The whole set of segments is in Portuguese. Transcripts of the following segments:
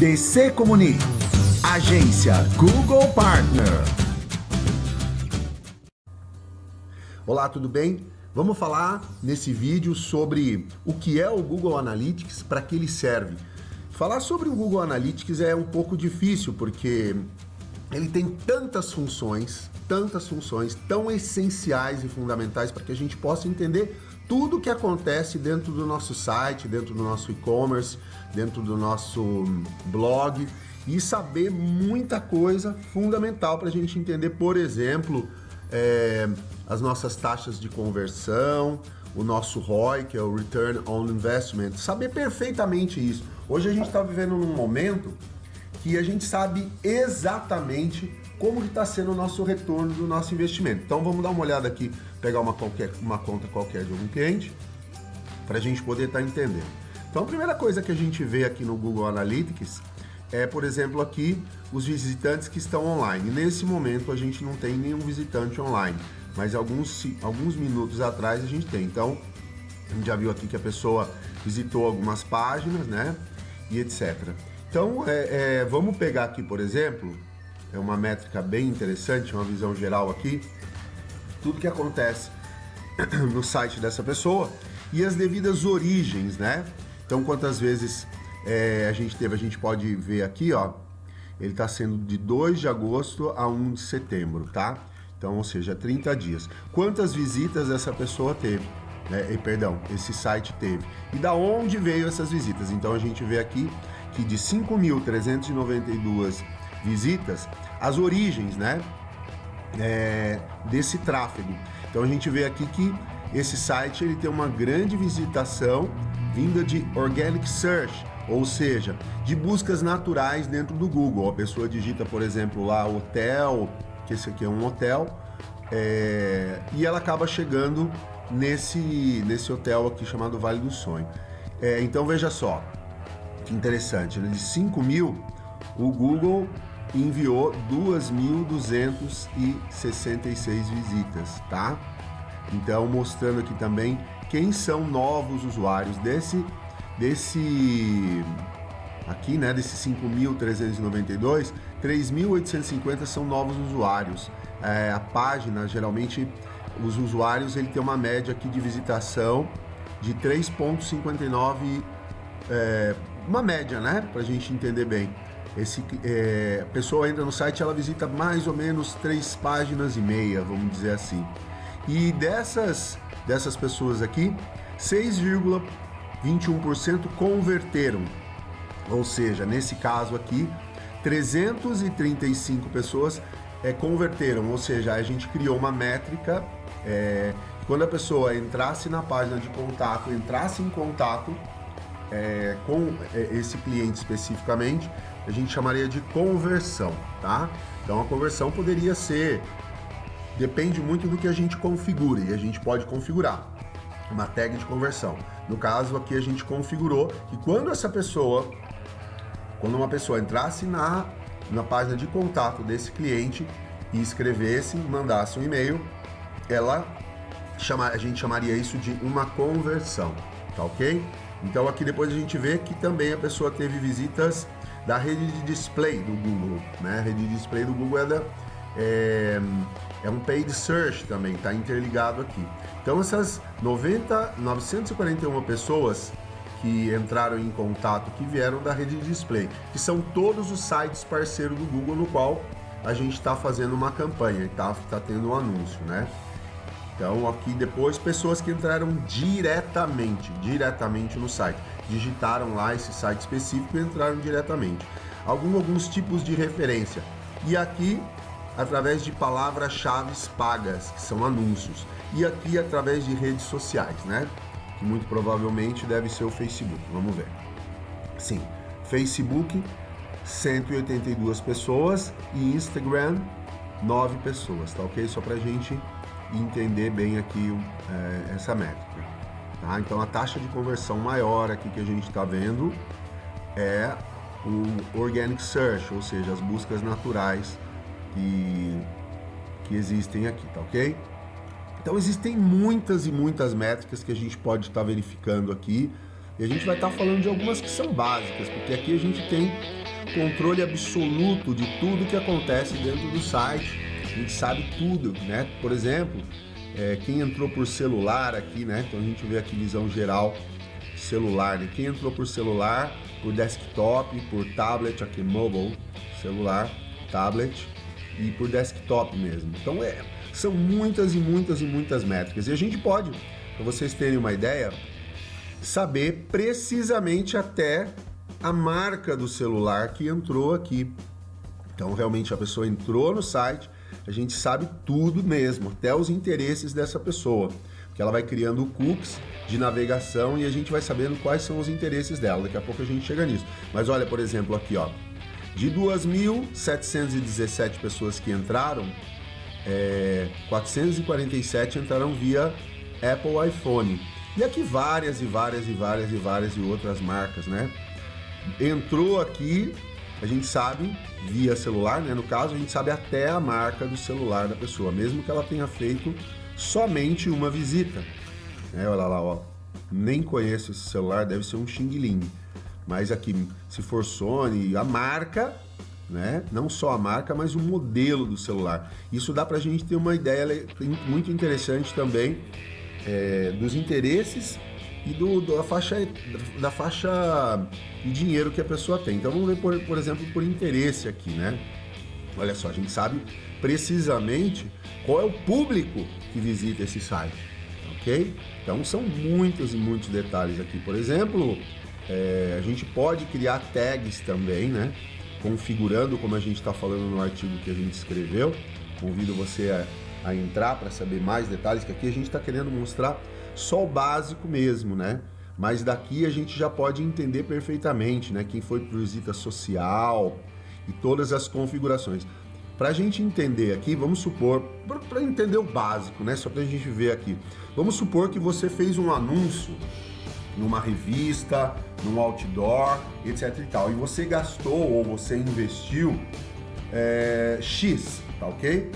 DC Comunique, agência Google Partner. Olá, tudo bem? Vamos falar nesse vídeo sobre o que é o Google Analytics, para que ele serve. Falar sobre o Google Analytics é um pouco difícil porque ele tem tantas funções tão essenciais e fundamentais para que a gente possa entender tudo o que acontece dentro do nosso site, dentro do nosso e-commerce, dentro do nosso blog e saber muita coisa fundamental para a gente entender, por exemplo, as nossas taxas de conversão, o nosso ROI, que é o Return on Investment, saber perfeitamente isso. Hoje a gente está vivendo num momento que a gente sabe exatamente como está sendo o nosso retorno do nosso investimento. Então vamos dar uma olhada aqui, pegar uma conta qualquer de algum cliente, para a gente poder estar entendendo. Então a primeira coisa que a gente vê aqui no Google Analytics é, por exemplo, aqui os visitantes que estão online. Nesse momento a gente não tem nenhum visitante online, mas alguns minutos atrás a gente tem. Então a gente já viu aqui que a pessoa visitou algumas páginas, né, e etc. Então vamos pegar aqui, por exemplo, é uma métrica bem interessante, uma visão geral aqui, tudo que acontece no site dessa pessoa e as devidas origens, né? Então, quantas vezes a gente pode ver aqui, ó, ele está sendo de 2 de agosto a 1 de setembro, tá? Então, ou seja, 30 dias. Quantas visitas essa pessoa teve? Esse site teve. E da onde veio essas visitas? Então, a gente vê aqui que de 5.392 visitas, as origens, né, desse tráfego. Então a gente vê aqui que esse site ele tem uma grande visitação vinda de Organic Search, ou seja, de buscas naturais dentro do Google. A pessoa digita, por exemplo, lá hotel, que esse aqui é um hotel, e ela acaba chegando nesse hotel aqui chamado Vale do Sonho. Então veja só, que interessante, de 5.000, o Google enviou 2.266 visitas, tá? Então, mostrando aqui também quem são novos usuários aqui, né, desses 5.392, 3.850 são novos usuários. A página, geralmente, os usuários, ele tem uma média aqui de visitação de 3,59, uma média, né, pra gente entender bem. A pessoa entra no site, ela visita mais ou menos 3 páginas e meia, vamos dizer assim. E dessas pessoas aqui, 6,21% converteram. Ou seja, nesse caso aqui, 335 pessoas converteram. Ou seja, a gente criou uma métrica, quando a pessoa entrasse na página de contato, entrasse em contato com esse cliente especificamente, a gente chamaria de conversão, tá? Então a conversão poderia ser, depende muito do que a gente configure, e a gente pode configurar uma tag de conversão. No caso aqui a gente configurou que quando uma pessoa entrasse na página de contato desse cliente e escrevesse, mandasse um e-mail, a gente chamaria isso de uma conversão, tá ok? Então aqui depois a gente vê que também a pessoa teve visitas da rede de display do Google, né? A rede de display do Google é um paid search também, tá interligado aqui. Então essas 941 pessoas que entraram em contato, que vieram da rede de display, que são todos os sites parceiros do Google no qual a gente está fazendo uma campanha, tá tendo um anúncio, né? Então aqui depois pessoas que entraram diretamente no site, digitaram lá esse site específico e entraram diretamente. Alguns tipos de referência. E aqui através de palavras-chave pagas, que são anúncios. E aqui através de redes sociais, né? Que muito provavelmente deve ser o Facebook. Vamos ver. Sim, Facebook 182 pessoas e Instagram 9 pessoas, tá ok? Só pra gente entender bem aqui essa métrica, tá? Então a taxa de conversão maior aqui que a gente está vendo é o Organic Search, ou seja, as buscas naturais que existem aqui, tá ok? Então existem muitas e muitas métricas que a gente pode estar verificando aqui E a gente vai estar falando de algumas que são básicas, porque aqui a gente tem controle absoluto de tudo que acontece dentro do site. A gente sabe tudo, né? Por exemplo, quem entrou por celular aqui, né? Então a gente vê aqui visão geral celular, né? Quem entrou por celular, por desktop, por tablet, aqui mobile, celular, tablet e por desktop mesmo. Então são muitas e muitas e muitas métricas. E a gente pode, para vocês terem uma ideia, saber precisamente até a marca do celular que entrou aqui. Então realmente a pessoa entrou no site, a gente sabe tudo mesmo, até os interesses dessa pessoa, porque ela vai criando cookies de navegação e a gente vai sabendo quais são os interesses dela. Daqui a pouco a gente chega nisso. Mas olha, por exemplo, aqui, ó, de 2.717 pessoas que entraram, 447 entraram via Apple iPhone. E aqui várias e outras marcas, né? Entrou aqui, a gente sabe, via celular, né? No caso, a gente sabe até a marca do celular da pessoa, mesmo que ela tenha feito somente uma visita. Olha lá, ó. Nem conheço esse celular, deve ser um Xing Ling. Mas aqui, se for Sony, a marca, né? Não só a marca, mas o modelo do celular. Isso dá pra gente ter uma ideia muito interessante também dos interesses e da faixa de dinheiro que a pessoa tem. Então vamos ver, por exemplo, por interesse aqui, né? Olha só, a gente sabe precisamente qual é o público que visita esse site, ok? Então são muitos e muitos detalhes aqui. Por exemplo, a gente pode criar tags também, né? Configurando, como a gente está falando no artigo que a gente escreveu. Convido você a entrar para saber mais detalhes, que aqui a gente está querendo mostrar só o básico mesmo, né? Mas daqui a gente já pode entender perfeitamente, né? Quem foi por visita social e todas as configurações. Para a gente entender aqui, vamos supor, para entender o básico, né? Só para a gente ver aqui. Vamos supor que você fez um anúncio numa revista, num outdoor, etc e tal. E você gastou ou você investiu X, tá ok?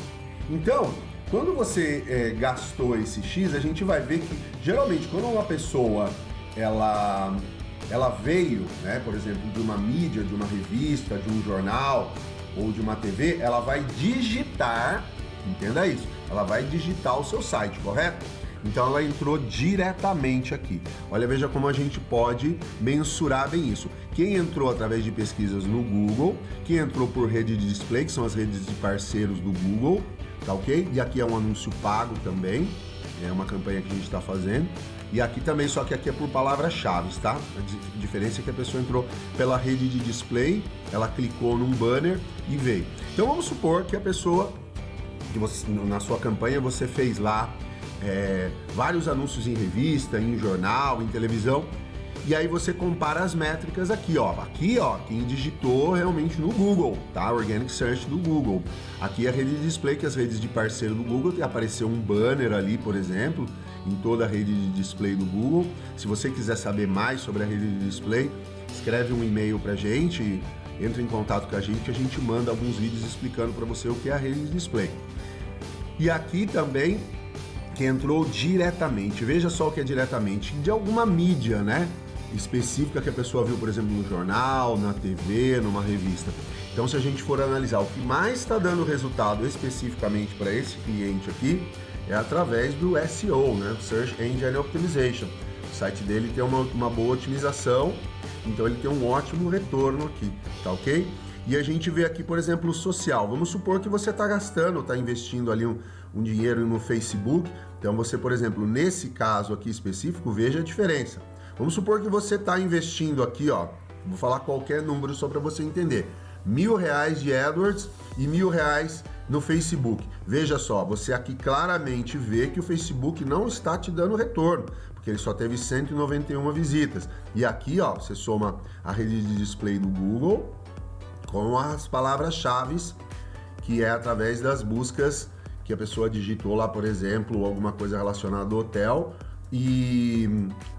Então, quando você gastou esse X, a gente vai ver que, geralmente, quando uma pessoa ela veio, né, por exemplo, de uma mídia, de uma revista, de um jornal ou de uma TV, ela vai digitar, entenda isso, ela vai digitar o seu site, correto? Então ela entrou diretamente aqui. Olha, veja como a gente pode mensurar bem isso. Quem entrou através de pesquisas no Google, quem entrou por rede de display, que são as redes de parceiros do Google, tá ok? E aqui é um anúncio pago também, é uma campanha que a gente está fazendo. E aqui também, só que aqui é por palavras-chave, tá? A diferença é que a pessoa entrou pela rede de display, ela clicou num banner e veio. Então vamos supor que a pessoa, que você, na sua campanha, você fez lá vários anúncios em revista, em jornal, em televisão, e aí você compara as métricas aqui, ó. Aqui, ó, quem digitou realmente no Google, tá? Organic Search do Google. Aqui é a rede de display, que as redes de parceiro do Google, apareceu um banner ali, por exemplo, em toda a rede de display do Google. Se você quiser saber mais sobre a rede de display, escreve um e-mail pra gente, entra em contato com a gente manda alguns vídeos explicando para você o que é a rede de display. E aqui também, que entrou diretamente, veja só o que é diretamente, de alguma mídia, né, específica que a pessoa viu, por exemplo, no jornal, na TV, numa revista. Então, se a gente for analisar o que mais está dando resultado especificamente para esse cliente aqui, é através do SEO, né, Search Engine Optimization. O site dele tem uma boa otimização, então ele tem um ótimo retorno aqui, tá ok? E a gente vê aqui, por exemplo, o social. Vamos supor que você está gastando, está investindo ali um dinheiro no Facebook. Então você, por exemplo, nesse caso aqui específico, veja a diferença. Vamos supor que você está investindo aqui, ó, vou falar qualquer número só para você entender. R$1.000 de AdWords e R$1.000 no Facebook. Veja só, você aqui claramente vê que o Facebook não está te dando retorno, porque ele só teve 191 visitas. E aqui, ó, você soma a rede de display do Google com as palavras-chave, que é através das buscas que a pessoa digitou lá, por exemplo, alguma coisa relacionada ao hotel e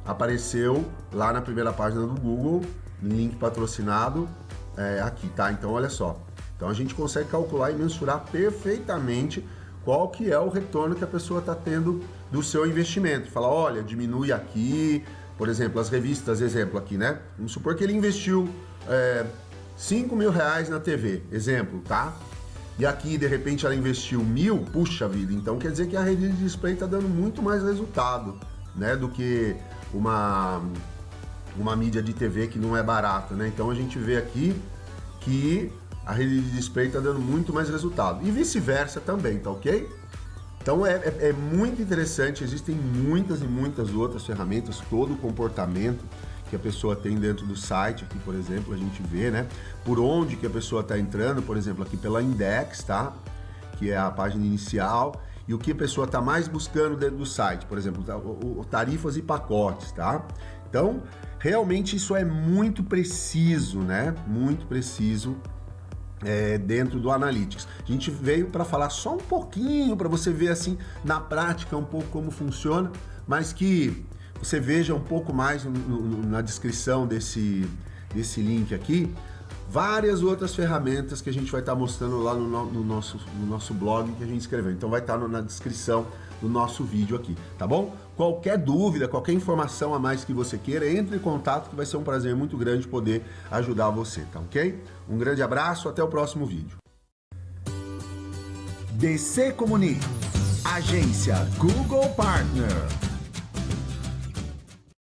apareceu lá na primeira página do Google, link patrocinado aqui, tá? Então, olha só. Então, a gente consegue calcular e mensurar perfeitamente qual que é o retorno que a pessoa está tendo do seu investimento. Fala, olha, diminui aqui, por exemplo, as revistas, exemplo aqui, né? Vamos supor que ele investiu 5 mil reais na TV, exemplo, tá? E aqui, de repente, ela investiu 1.000, puxa vida, então quer dizer que a rede de display está dando muito mais resultado, né? Do que uma mídia de TV que não é barata, né? Então a gente vê aqui que a rede de display está dando muito mais resultado. E vice-versa também, tá ok? Então é muito interessante, existem muitas e muitas outras ferramentas, todo o comportamento que a pessoa tem dentro do site, aqui por exemplo, a gente vê, né? Por onde que a pessoa está entrando, por exemplo, aqui pela Index, tá? Que é a página inicial, e o que a pessoa está mais buscando dentro do site, por exemplo, tarifas e pacotes, tá? Então, realmente isso é muito preciso, né? Muito preciso dentro do Analytics. A gente veio para falar só um pouquinho, para você ver assim, na prática, um pouco como funciona, mas que você veja um pouco mais na descrição desse link aqui, várias outras ferramentas que a gente vai estar mostrando lá no nosso blog que a gente escreveu. Então vai estar na descrição do nosso vídeo aqui, tá bom? Qualquer dúvida, qualquer informação a mais que você queira, entre em contato que vai ser um prazer muito grande poder ajudar você, tá ok? Um grande abraço, até o próximo vídeo. DC Comunique, agência Google Partner.